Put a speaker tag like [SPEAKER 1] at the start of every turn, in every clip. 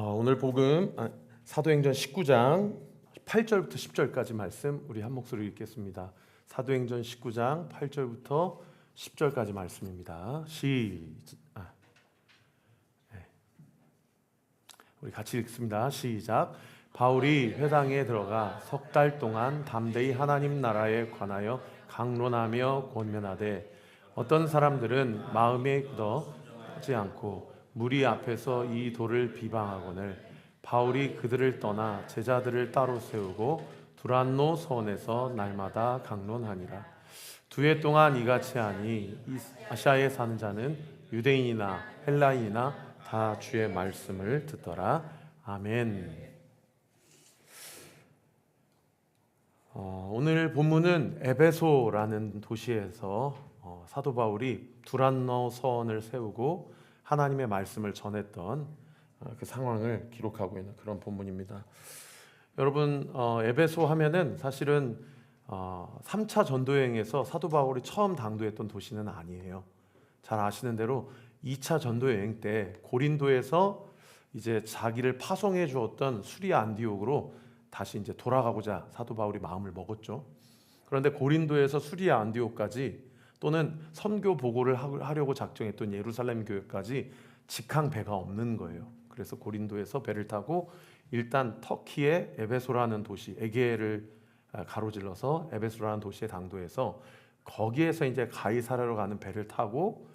[SPEAKER 1] 오늘 복음 사도행전 19장 8절부터 10절까지 말씀 우리 한 목소리 읽겠습니다. 사도행전 19장 8절부터 10절까지 말씀입니다. 우리 같이 읽습니다. 시작. 바울이 회당에 들어가 석 달 동안 담대히 하나님 나라에 관하여 강론하며 권면하되 어떤 사람들은 마음에 굳어지 않고 무리 앞에서 이 돌을 비방하거늘 바울이 그들을 떠나 제자들을 따로 세우고 두란노 서원에서 날마다 강론하니라. 2해 동안 이같이 하니 이 아시아에 사는 자는 유대인이나 헬라인이나 다 주의 말씀을 듣더라. 아멘. 오늘 본문은 에베소라는 도시에서 사도 바울이 두란노 서원을 세우고 하나님의 말씀을 전했던 그 상황을 기록하고 있는 그런 본문입니다. 여러분, 에베소 하면은 사실은 3차 전도여행에서 사도 바울이 처음 당도했던 도시는 아니에요. 잘 아시는 대로 2차 전도여행 때 고린도에서 이제 자기를 파송해 주었던 수리아 안디옥으로 다시 이제 돌아가고자 사도 바울이 마음을 먹었죠. 그런데 고린도에서 수리아 안디옥까지 또는 선교 보고를 하려고 작정했던 예루살렘 교회까지 직항 배가 없는 거예요. 그래서 고린도에서 배를 타고 일단 터키의 에베소라는 도시, 에게를 가로질러서 에베소라는 도시에 당도해서 거기에서 이제 가이사랴로 가는 배를 타고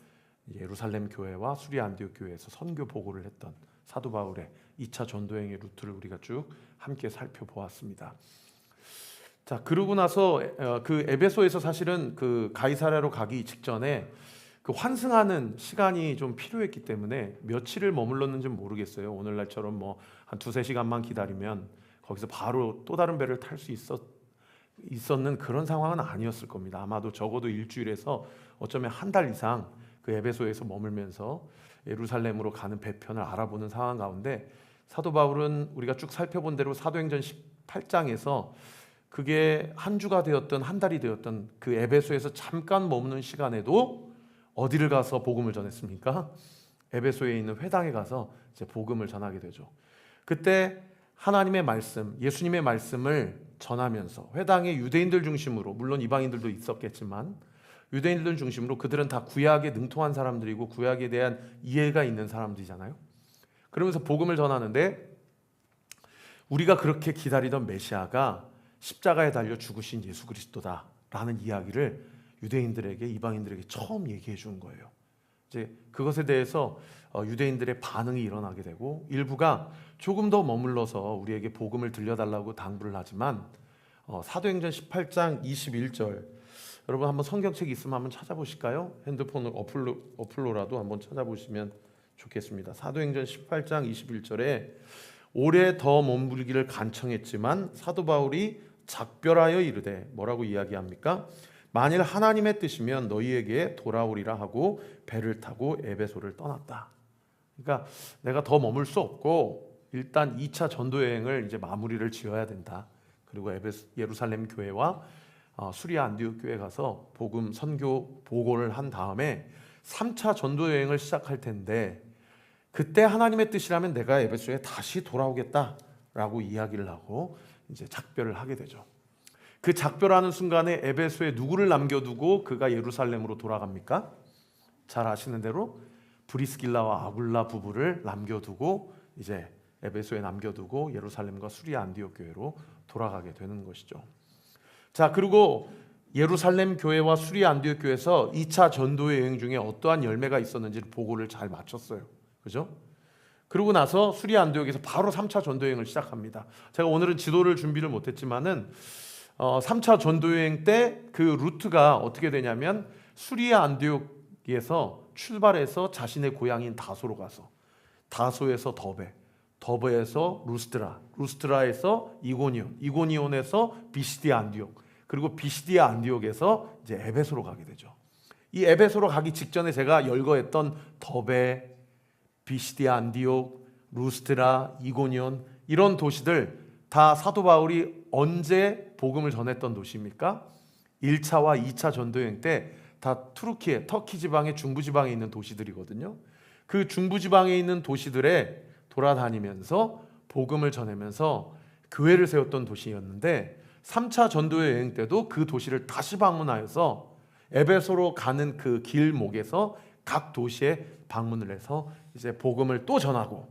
[SPEAKER 1] 예루살렘 교회와 수리아 안디옥 교회에서 선교 보고를 했던 사도 바울의 2차 전도행의 루트를 우리가 쭉 함께 살펴보았습니다. 자, 그러고 나서 그 에베소에서 사실은 그 가이사랴로 가기 직전에 그 환승하는 시간이 좀 필요했기 때문에 며칠을 머물렀는지는 모르겠어요. 오늘날처럼 뭐 한 2-3시간만 기다리면 거기서 바로 또 다른 배를 탈 수 있었는 그런 상황은 아니었을 겁니다. 아마도 적어도 일주일에서 어쩌면 한 달 이상 그 에베소에서 머물면서 예루살렘으로 가는 배편을 알아보는 상황 가운데 사도 바울은 우리가 쭉 살펴본 대로 사도행전 18장에서 그게 한 주가 되었던 한 달이 되었던 그 에베소에서 잠깐 머무는 시간에도 어디를 가서 복음을 전했습니까? 에베소에 있는 회당에 가서 이제 복음을 전하게 되죠. 그때 하나님의 말씀, 예수님의 말씀을 전하면서 회당의 유대인들 중심으로, 물론 이방인들도 있었겠지만 유대인들 중심으로 그들은 다 구약에 능통한 사람들이고 구약에 대한 이해가 있는 사람들이잖아요. 그러면서 복음을 전하는데 우리가 그렇게 기다리던 메시아가 십자가에 달려 죽으신 예수 그리스도다라는 이야기를 유대인들에게, 이방인들에게 처음 얘기해 준 거예요. 이제 그것에 대해서 유대인들의 반응이 일어나게 되고 일부가 조금 더 머물러서 우리에게 복음을 들려달라고 당부를 하지만 사도행전 18장 21절, 여러분 한번 성경책 있으면 한번 찾아보실까요? 핸드폰 어플로라도 한번 찾아보시면 좋겠습니다. 사도행전 18장 21절에 오래 더 머물기를 간청했지만 사도 바울이 작별하여 이르되 뭐라고 이야기합니까? 만일 하나님의 뜻이면 너희에게 돌아오리라 하고 배를 타고 에베소를 떠났다. 그러니까 내가 더 머물 수 없고 일단 2차 전도여행을 이제 마무리를 지어야 된다. 그리고 예루살렘 교회와 수리아 안디옥 교회 가서 복음 선교 보고를 한 다음에 3차 전도여행을 시작할 텐데 그때 하나님의 뜻이라면 내가 에베소에 다시 돌아오겠다라고 이야기를 하고 이제 작별을 하게 되죠. 그 작별하는 순간에 에베소에 누구를 남겨두고 그가 예루살렘으로 돌아갑니까? 잘 아시는 대로 브리스길라와 아굴라 부부를 남겨두고 이제 에베소에 남겨두고 예루살렘과 수리아 안디옥 교회로 돌아가게 되는 것이죠. 자, 그리고 예루살렘 교회와 수리아 안디옥 교회에서 2차 전도 여행 중에 어떠한 열매가 있었는지를 보고를 잘 마쳤어요. 그죠? 그러고 나서 수리아 안디옥에서 바로 3차 전도 여행을 시작합니다. 제가 오늘은 지도를 준비를 못했지만은 3차 전도 여행 때 그 루트가 어떻게 되냐면 수리아 안디옥에서 출발해서 자신의 고향인 다소로 가서 다소에서 더베, 더베에서 루스트라, 루스트라에서 이고니온, 이고니온에서 비시디아 안디옥, 그리고 비시디아 안디옥에서 이제 에베소로 가게 되죠. 이 에베소로 가기 직전에 제가 열거했던 더베, 비시디아 안디옥, 루스트라, 이고니온 이런 도시들 다 사도 바울이 언제 복음을 전했던 도시입니까? 1차와 2차 전도여행 때 다 터키 지방의 중부 지방에 있는 도시들이거든요. 그 중부 지방에 있는 도시들에 돌아다니면서 복음을 전하면서 교회를 세웠던 도시였는데 3차 전도 여행 때도 그 도시를 다시 방문하여서 에베소로 가는 그 길목에서 각 도시에 방문을 해서 이제 복음을 또 전하고,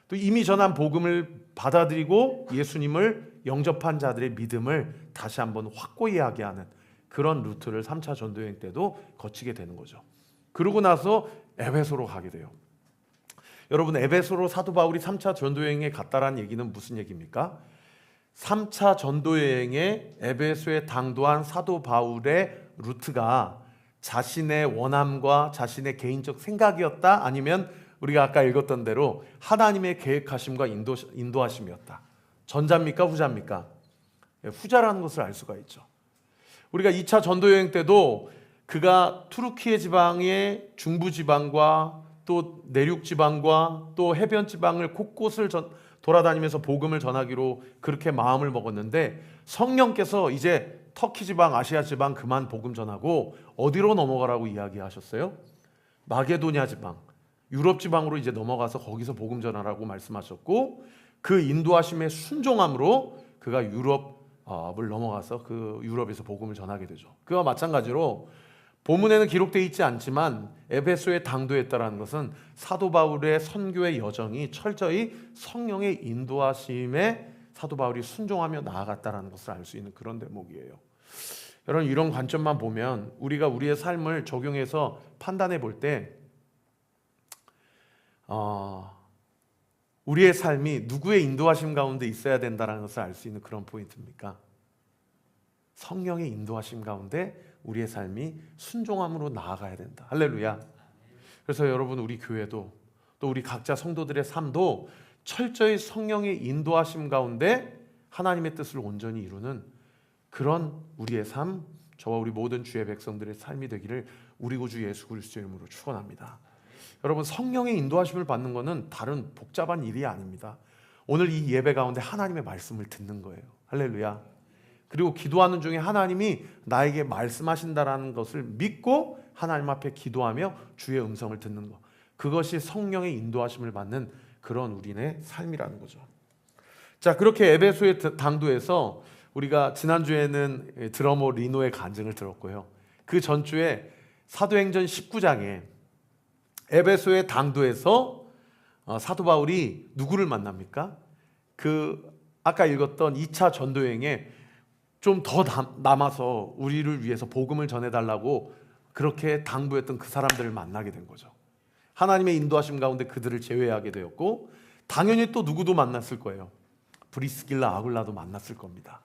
[SPEAKER 1] 또 이미 전한 복음을 받아들이고 예수님을 영접한 자들의 믿음을 다시 한번 확고히 하게 하는 그런 루트를 3차 전도 여행 때도 거치게 되는 거죠. 그러고 나서 에베소로 가게 돼요. 여러분, 에베소로 사도 바울이 3차 전도 여행에 갔다라는 얘기는 무슨 얘기입니까? 3차 전도 여행에 에베소에 당도한 사도 바울의 루트가 자신의 원함과 자신의 개인적 생각이었다, 아니면 우리가 아까 읽었던 대로 하나님의 계획하심과 인도하심이었다. 전자입니까? 후자입니까? 후자라는 것을 알 수가 있죠. 우리가 2차 전도 여행 때도 그가 투르키예 지방의 중부 지방과 또 내륙 지방과 또 해변 지방을 곳곳을 돌아다니면서 복음을 전하기로 그렇게 마음을 먹었는데, 성령께서 이제 터키 지방, 아시아 지방 그만 복음 전하고 어디로 넘어가라고 이야기하셨어요? 마게도냐 지방, 유럽 지방으로 이제 넘어가서 거기서 복음 전하라고 말씀하셨고, 그 인도하심의 순종함으로 그가 유럽을 넘어가서 그 유럽에서 복음을 전하게 되죠. 그와 마찬가지로 본문에는 기록되어 있지 않지만 에베소에 당도했다라는 것은 사도 바울의 선교의 여정이 철저히 성령의 인도하심에 사도 바울이 순종하며 나아갔다라는 것을 알 수 있는 그런 대목이에요. 여러분, 이런 관점만 보면 우리가 우리의 삶을 적용해서 판단해 볼 때 우리의 삶이 누구의 인도하심 가운데 있어야 된다는 것을 알 수 있는 그런 포인트입니까? 성령의 인도하심 가운데 우리의 삶이 순종함으로 나아가야 된다. 할렐루야. 그래서 여러분, 우리 교회도 또 우리 각자 성도들의 삶도 철저히 성령의 인도하심 가운데 하나님의 뜻을 온전히 이루는 그런 우리의 삶, 저와 우리 모든 주의 백성들의 삶이 되기를 우리 구주 예수 그리스도의 이름으로 축원합니다. 여러분, 성령의 인도하심을 받는 것은 다른 복잡한 일이 아닙니다. 오늘 이 예배 가운데 하나님의 말씀을 듣는 거예요. 할렐루야. 그리고 기도하는 중에 하나님이 나에게 말씀하신다라는 것을 믿고 하나님 앞에 기도하며 주의 음성을 듣는 것, 그것이 성령의 인도하심을 받는 그런 우리의 삶이라는 거죠. 자, 그렇게 에베소의 당도에서 우리가 지난주에는 드러머 리노의 간증을 들었고요. 그 전주에 사도행전 19장에 에베소의 당도에서 사도 바울이 누구를 만납니까? 그 아까 읽었던 2차 전도여행에 좀 더 남아서 우리를 위해서 복음을 전해달라고 그렇게 당부했던 그 사람들을 만나게 된 거죠. 하나님의 인도하심 가운데 그들을 제외하게 되었고, 당연히 또 누구도 만났을 거예요. 브리스길라, 아굴라도 만났을 겁니다.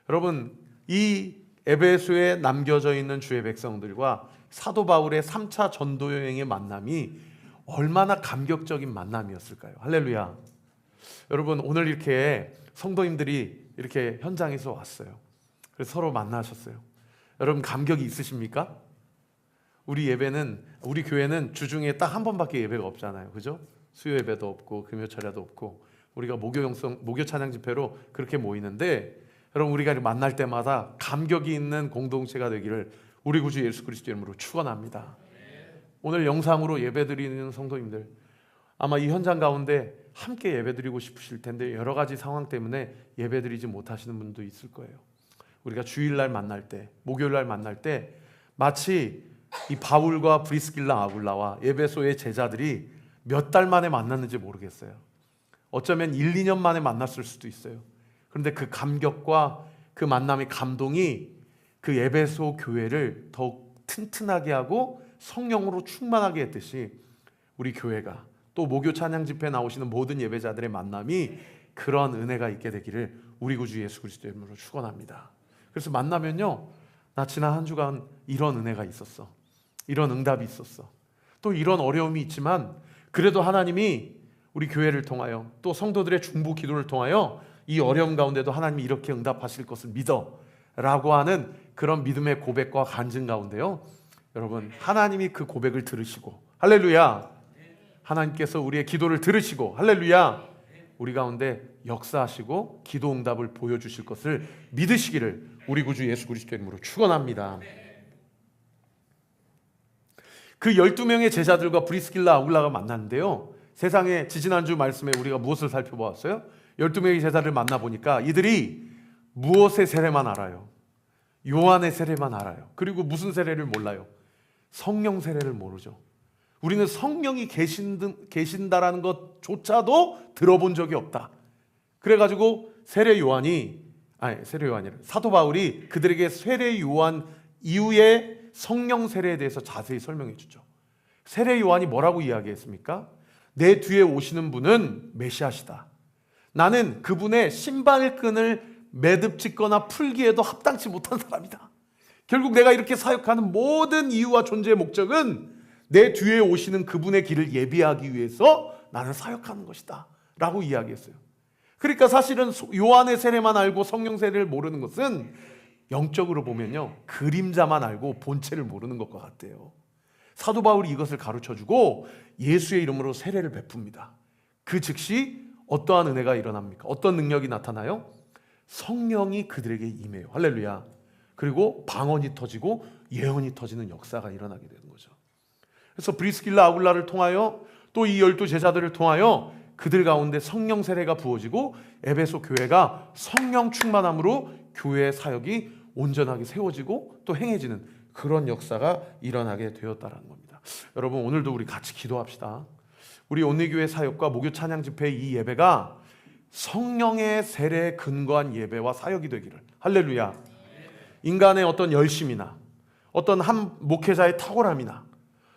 [SPEAKER 1] 여러분, 이 에베소에 남겨져 있는 주의 백성들과 사도 바울의 3차 전도 여행의 만남이 얼마나 감격적인 만남이었을까요? 할렐루야. 여러분, 오늘 이렇게 성도님들이 이렇게 현장에서 왔어요. 그래서 서로 만나셨어요. 여러분, 감격이 있으십니까? 우리 예배는, 우리 교회는 주중에 딱 한 번밖에 예배가 없잖아요. 그죠? 수요 예배도 없고 금요 차례도 없고 우리가 목요 찬양 집회로 그렇게 모이는데, 여러분, 우리가 만날 때마다 감격이 있는 공동체가 되기를 우리 구주 예수 그리스도 이름으로 축원합니다. 오늘 영상으로 예배드리는 성도님들, 아마 이 현장 가운데 함께 예배드리고 싶으실 텐데 여러 가지 상황 때문에 예배드리지 못하시는 분도 있을 거예요. 우리가 주일날 만날 때, 목요일날 만날 때 마치 이 바울과 브리스길라, 아굴라와 에베소의 제자들이 몇 달 만에 만났는지 모르겠어요. 어쩌면 1, 2년 만에 만났을 수도 있어요. 그런데 그 감격과 그 만남의 감동이 그 에베소 교회를 더욱 튼튼하게 하고 성령으로 충만하게 했듯이 우리 교회가 또 목요 찬양 집회에 나오시는 모든 예배자들의 만남이 그런 은혜가 있게 되기를 우리 구주 예수 그리스도의 이름으로 축원합니다. 그래서 만나면요, 나 지난 한 주간 이런 은혜가 있었어, 이런 응답이 있었어, 또 이런 어려움이 있지만 그래도 하나님이 우리 교회를 통하여 또 성도들의 중보 기도를 통하여 이 어려움 가운데도 하나님이 이렇게 응답하실 것을 믿어 라고 하는 그런 믿음의 고백과 간증 가운데요, 여러분, 하나님이 그 고백을 들으시고, 할렐루야, 하나님께서 우리의 기도를 들으시고, 할렐루야, 우리 가운데 역사하시고 기도 응답을 보여주실 것을 믿으시기를 우리 구주 예수 그리스도의 이름으로 축원합니다. 그 12명의 제자들과 브리스길라, 아굴라가 만났는데요, 세상에 지지난주 말씀에 우리가 무엇을 살펴보았어요? 12명의 제자를 만나보니까 이들이 무엇의 세례만 알아요? 요한의 세례만 알아요. 그리고 무슨 세례를 몰라요? 성령 세례를 모르죠. 우리는 성령이 계신다라는 것조차도 들어본 적이 없다. 그래가지고 사도 바울이 그들에게 세례 요한 이후에 성령 세례에 대해서 자세히 설명해 주죠. 세례 요한이 뭐라고 이야기했습니까? 내 뒤에 오시는 분은 메시아시다. 나는 그분의 신발끈을 매듭짓거나 풀기에도 합당치 못한 사람이다. 결국 내가 이렇게 사역하는 모든 이유와 존재의 목적은 내 뒤에 오시는 그분의 길을 예비하기 위해서 나는 사역하는 것이다 라고 이야기했어요. 그러니까 사실은 요한의 세례만 알고 성령 세례를 모르는 것은 영적으로 보면요, 그림자만 알고 본체를 모르는 것과 같아요. 사도 바울이 이것을 가르쳐주고 예수의 이름으로 세례를 베풉니다. 그 즉시 어떠한 은혜가 일어납니까? 어떤 능력이 나타나요? 성령이 그들에게 임해요. 할렐루야. 그리고 방언이 터지고 예언이 터지는 역사가 일어나게 되는 거죠. 그래서 브리스길라 아굴라를 통하여 또 이 12제자들을 통하여 그들 가운데 성령 세례가 부어지고 에베소 교회가 성령 충만함으로 교회의 사역이 온전하게 세워지고 또 행해지는 그런 역사가 일어나게 되었다는 겁니다. 여러분, 오늘도 우리 같이 기도합시다. 우리 온리교회 사역과 목요 찬양 집회 이 예배가 성령의 세례에 근거한 예배와 사역이 되기를. 할렐루야. 인간의 어떤 열심이나 어떤 한 목회자의 탁월함이나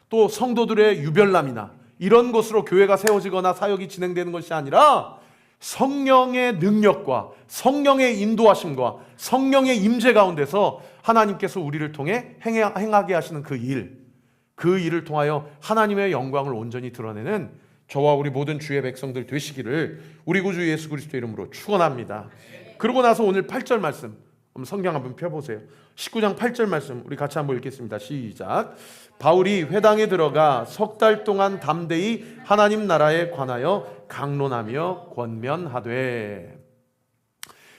[SPEAKER 1] 또 성도들의 유별남이나 이런 것으로 교회가 세워지거나 사역이 진행되는 것이 아니라 성령의 능력과 성령의 인도하심과 성령의 임재 가운데서 하나님께서 우리를 통해 행하게 하시는 그 일을 통하여 하나님의 영광을 온전히 드러내는 저와 우리 모든 주의 백성들 되시기를 우리 구주 예수 그리스도의 이름으로 축원합니다. 그러고 나서 오늘 8절 말씀, 성경 한번 펴보세요. 19장 8절 말씀 우리 같이 한번 읽겠습니다. 시작. 바울이 회당에 들어가 석 달 동안 담대히 하나님 나라에 관하여 강론하며 권면하되.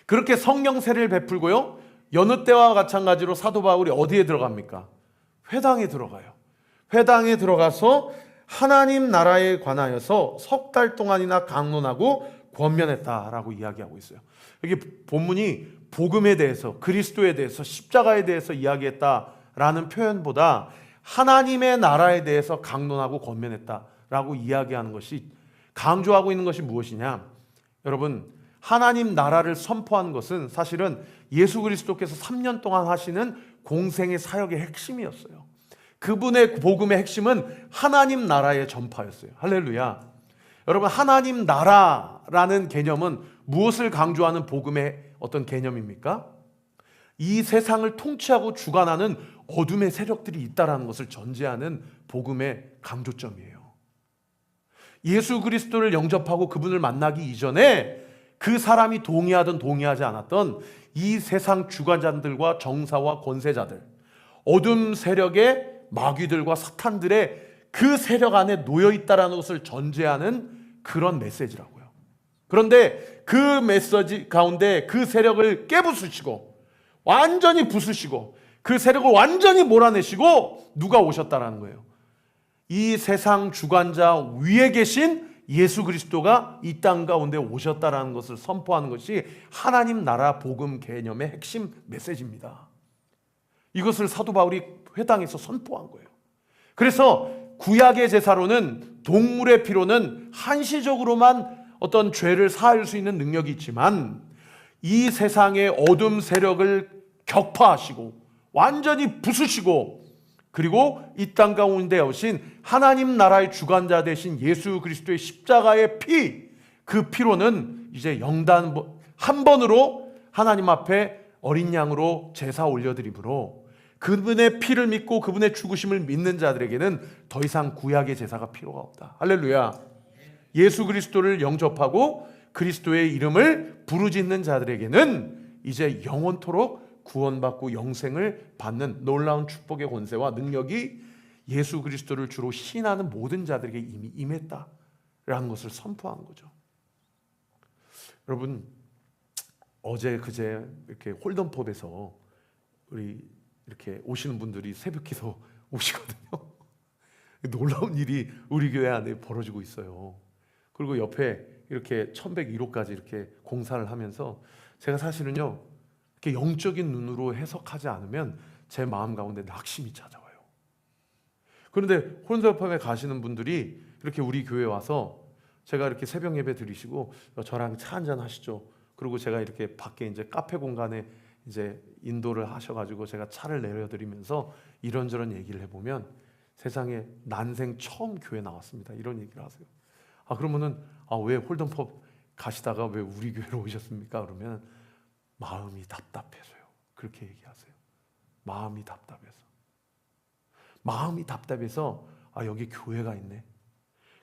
[SPEAKER 1] 그렇게 성령 세례를 베풀고요, 여느 때와 마찬가지로 사도 바울이 어디에 들어갑니까? 회당에 들어가요. 회당에 들어가서 하나님 나라에 관하여서 석 달 동안이나 강론하고 권면했다라고 이야기하고 있어요. 여기 본문이 복음에 대해서, 그리스도에 대해서, 십자가에 대해서 이야기했다라는 표현보다 하나님의 나라에 대해서 강론하고 권면했다라고 이야기하는 것이, 강조하고 있는 것이 무엇이냐? 여러분, 하나님 나라를 선포한 것은 사실은 예수 그리스도께서 3년 동안 하시는 공생의 사역의 핵심이었어요. 그분의 복음의 핵심은 하나님 나라의 전파였어요. 할렐루야. 여러분, 하나님 나라라는 개념은 무엇을 강조하는 복음의 어떤 개념입니까? 이 세상을 통치하고 주관하는 어둠의 세력들이 있다는 것을 전제하는 복음의 강조점이에요. 예수 그리스도를 영접하고 그분을 만나기 이전에 그 사람이 동의하든 동의하지 않았던 이 세상 주관자들과 정사와 권세자들, 어둠 세력의 마귀들과 사탄들의 그 세력 안에 놓여 있다는 것을 전제하는 그런 메시지라고요. 그런데 그 메시지 가운데 그 세력을 깨부수시고 완전히 부수시고 그 세력을 완전히 몰아내시고 누가 오셨다라는 거예요? 이 세상 주관자 위에 계신 예수 그리스도가 이 땅 가운데 오셨다라는 것을 선포하는 것이 하나님 나라 복음 개념의 핵심 메시지입니다. 이것을 사도 바울이 회당에서 선포한 거예요. 그래서 구약의 제사로는 동물의 피로는 한시적으로만 어떤 죄를 사할 수 있는 능력이 있지만 이 세상의 어둠 세력을 격파하시고 완전히 부수시고 그리고 이 땅 가운데 오신 하나님 나라의 주관자 되신 예수 그리스도의 십자가의 피, 그 피로는 이제 영단 한 번으로 하나님 앞에 어린 양으로 제사 올려드림으로 그분의 피를 믿고 그분의 죽으심을 믿는 자들에게는 더 이상 구약의 제사가 필요가 없다. 할렐루야. 예수 그리스도를 영접하고 그리스도의 이름을 부르짖는 자들에게는 이제 영원토록 구원받고 영생을 받는 놀라운 축복의 권세와 능력이 예수 그리스도를 주로 신하는 모든 자들에게 이미 임했다라는 것을 선포한 거죠. 여러분, 어제 그제 이렇게 홀덤펍에서 우리 이렇게 오시는 분들이 새벽 기도 오시거든요. 놀라운 일이 우리 교회 안에 벌어지고 있어요. 그리고 옆에 이렇게 1101호까지 이렇게 공사를 하면서 제가 사실은요, 이렇게 영적인 눈으로 해석하지 않으면 제 마음 가운데 낙심이 찾아와요. 그런데 홀덤펍에 가시는 분들이 이렇게 우리 교회 와서 제가 이렇게 새벽 예배 드리시고 저랑 차 한잔 하시죠. 그리고 제가 이렇게 밖에 이제 카페 공간에 이제 인도를 하셔가지고 제가 차를 내려드리면서 이런저런 얘기를 해보면 세상에 난생 처음 교회 나왔습니다, 이런 얘기를 하세요. 그러면은 왜 홀덤펍 가시다가 왜 우리 교회로 오셨습니까? 그러면 마음이 답답해서요, 그렇게 얘기하세요. 마음이 답답해서 여기 교회가 있네,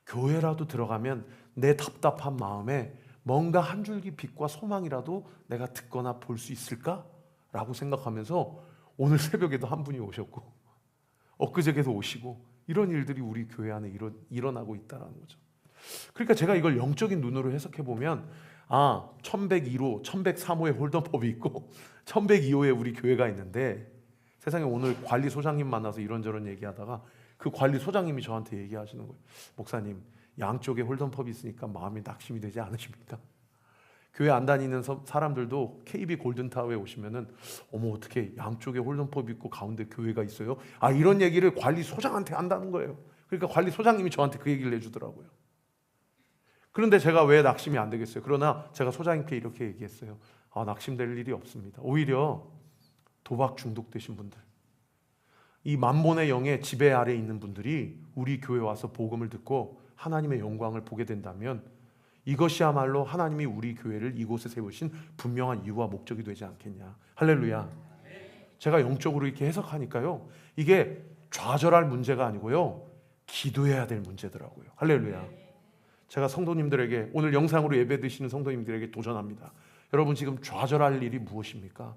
[SPEAKER 1] 교회라도 들어가면 내 답답한 마음에 뭔가 한 줄기 빛과 소망이라도 내가 듣거나 볼 수 있을까라고 생각하면서 오늘 새벽에도 한 분이 오셨고 엊그저께도 오시고 이런 일들이 우리 교회 안에 일어나고 있다는 거죠. 그러니까 제가 이걸 영적인 눈으로 해석해 보면 1101호, 1103호에 홀덤펍이 있고 1102호에 우리 교회가 있는데, 세상에 오늘 관리소장님 만나서 이런저런 얘기하다가 그 관리소장님이 저한테 얘기하시는 거예요. 목사님, 양쪽에 홀덤펍이 있으니까 마음이 낙심이 되지 않으십니까? 교회 안 다니는 사람들도 KB 골든타워에 오시면은 어머, 어떻게 양쪽에 홀덤펍이 있고 가운데 교회가 있어요? 이런 얘기를 관리소장한테 한다는 거예요. 그러니까 관리소장님이 저한테 그 얘기를 해주더라고요. 그런데 제가 왜 낙심이 안 되겠어요? 그러나 제가 소장님께 이렇게 얘기했어요. 낙심될 일이 없습니다. 오히려 도박 중독되신 분들, 이 만몬의 영의 지배 아래에 있는 분들이 우리 교회 와서 복음을 듣고 하나님의 영광을 보게 된다면 이것이야말로 하나님이 우리 교회를 이곳에 세우신 분명한 이유와 목적이 되지 않겠냐. 할렐루야. 제가 영적으로 이렇게 해석하니까요, 이게 좌절할 문제가 아니고요, 기도해야 될 문제더라고요. 할렐루야. 제가 성도님들에게, 오늘 영상으로 예배 드시는 성도님들에게 도전합니다. 여러분, 지금 좌절할 일이 무엇입니까?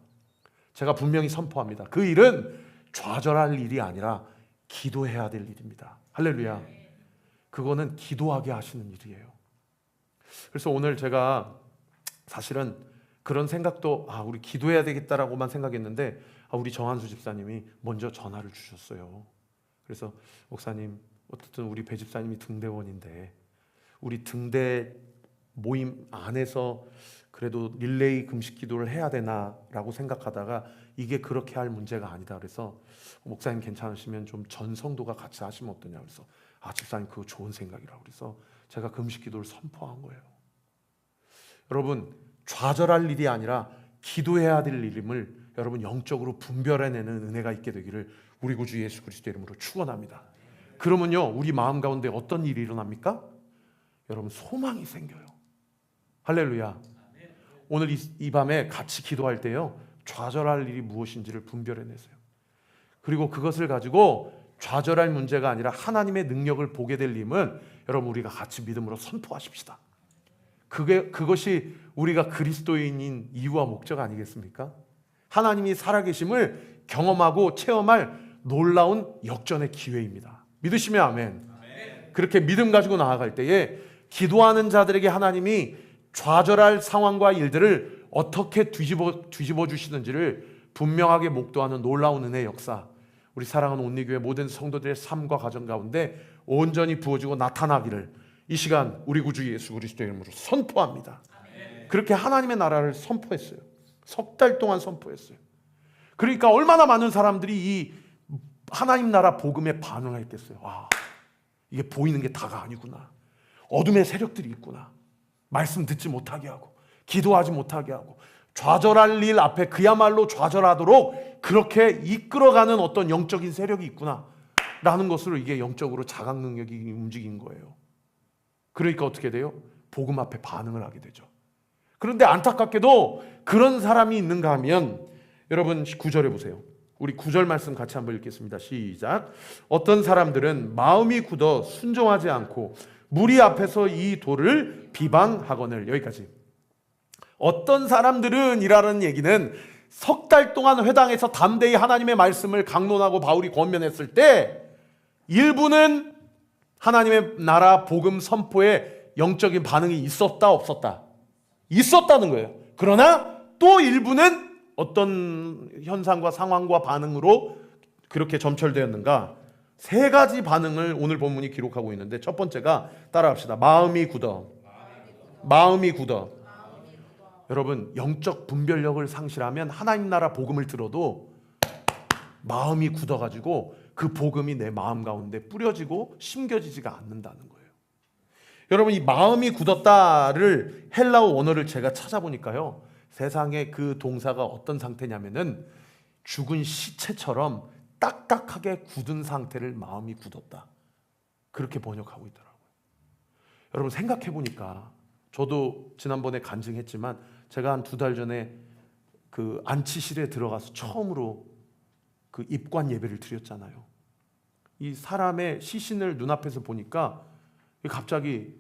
[SPEAKER 1] 제가 분명히 선포합니다. 그 일은 좌절할 일이 아니라 기도해야 될 일입니다. 할렐루야. 그거는 기도하게 하시는 일이에요. 그래서 오늘 제가 사실은 그런 생각도 우리 기도해야 되겠다라고만 생각했는데 우리 정한수 집사님이 먼저 전화를 주셨어요. 그래서 목사님, 어쨌든 우리 배 집사님이 등대원인데 우리 등대 모임 안에서 그래도 릴레이 금식 기도를 해야 되나라고 생각하다가 이게 그렇게 할 문제가 아니다. 그래서 목사님 괜찮으시면 좀 전 성도가 같이 하시면 어떠냐. 그래서 집사님 그거 좋은 생각이라고 그래서 제가 금식 기도를 선포한 거예요. 여러분, 좌절할 일이 아니라 기도해야 될 일임을 여러분 영적으로 분별해내는 은혜가 있게 되기를 우리 구주 예수 그리스도 이름으로 축원합니다. 그러면요, 우리 마음 가운데 어떤 일이 일어납니까? 여러분, 소망이 생겨요. 할렐루야. 오늘 이 밤에 같이 기도할 때요, 좌절할 일이 무엇인지를 분별해내세요. 그리고 그것을 가지고 좌절할 문제가 아니라 하나님의 능력을 보게 될 님은 여러분, 우리가 같이 믿음으로 선포하십시다. 그것이 우리가 그리스도인인 이유와 목적 아니겠습니까? 하나님이 살아계심을 경험하고 체험할 놀라운 역전의 기회입니다. 믿으시면 아멘. 그렇게 믿음 가지고 나아갈 때에 기도하는 자들에게 하나님이 좌절할 상황과 일들을 어떻게 뒤집어 주시는지를 분명하게 목도하는 놀라운 은혜의 역사, 우리 사랑하는 온리교회 모든 성도들의 삶과 가정 가운데 온전히 부어지고 나타나기를 이 시간 우리 구주 예수 그리스도의 이름으로 선포합니다. 그렇게 하나님의 나라를 선포했어요. 석 달 동안 선포했어요. 그러니까 얼마나 많은 사람들이 이 하나님 나라 복음에 반응했겠어요. 이게 보이는 게 다가 아니구나. 어둠의 세력들이 있구나. 말씀 듣지 못하게 하고 기도하지 못하게 하고 좌절할 일 앞에 그야말로 좌절하도록 그렇게 이끌어가는 어떤 영적인 세력이 있구나 라는 것으로 이게 영적으로 자각 능력이 움직인 거예요. 그러니까 어떻게 돼요? 복음 앞에 반응을 하게 되죠. 그런데 안타깝게도 그런 사람이 있는가 하면 여러분 9절에 보세요. 우리 9절 말씀 같이 한번 읽겠습니다. 시작. 어떤 사람들은 마음이 굳어 순종하지 않고 무리 앞에서 이 도를 비방하거늘. 여기까지. 어떤 사람들은 이라는 얘기는 석 달 동안 회당에서 담대히 하나님의 말씀을 강론하고 바울이 권면했을 때 일부는 하나님의 나라 복음 선포에 영적인 반응이 있었다 없었다? 있었다는 거예요. 그러나 또 일부는 어떤 현상과 상황과 반응으로 그렇게 점철되었는가? 세 가지 반응을 오늘 본문이 기록하고 있는데 첫 번째가 따라합시다. 마음이 굳어 마음이 굳어. 여러분, 영적 분별력을 상실하면 하나님 나라 복음을 들어도 마음이 굳어가지고 그 복음이 내 마음 가운데 뿌려지고 심겨지지가 않는다는 거예요. 여러분, 이 마음이 굳었다를 헬라어 원어를 제가 찾아보니까요, 세상에 그 동사가 어떤 상태냐면은 죽은 시체처럼 딱딱하게 굳은 상태를 마음이 굳었다, 그렇게 번역하고 있더라고요. 여러분, 생각해 보니까 저도 지난번에 간증했지만 제가 한 2달 전에 그 안치실에 들어가서 처음으로 그 입관 예배를 드렸잖아요. 이 사람의 시신을 눈앞에서 보니까 갑자기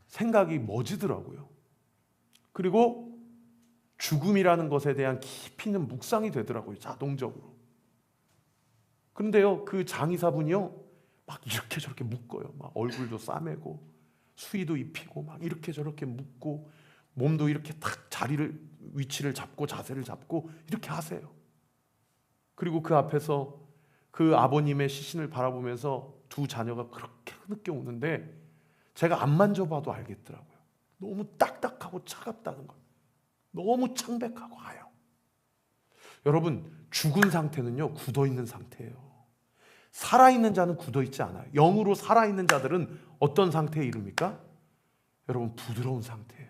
[SPEAKER 1] 생각이 멎지더라고요. 그리고 죽음이라는 것에 대한 깊이 있는 묵상이 되더라고요, 자동적으로. 그런데요, 그 장의사분이요, 막 이렇게 저렇게 묶어요. 막 얼굴도 싸매고 수의도 입히고 막 이렇게 저렇게 묶고 몸도 이렇게 탁 위치를 잡고 자세를 잡고 이렇게 하세요. 그리고 그 앞에서 그 아버님의 시신을 바라보면서 두 자녀가 그렇게 흐느껴 우는데 제가 안 만져봐도 알겠더라고요. 너무 딱딱하고 차갑다는 걸. 너무 창백하고 하여. 여러분, 죽은 상태는요, 굳어있는 상태예요. 살아있는 자는 굳어있지 않아요. 영으로 살아있는 자들은 어떤 상태에 이릅니까? 여러분, 부드러운 상태예요.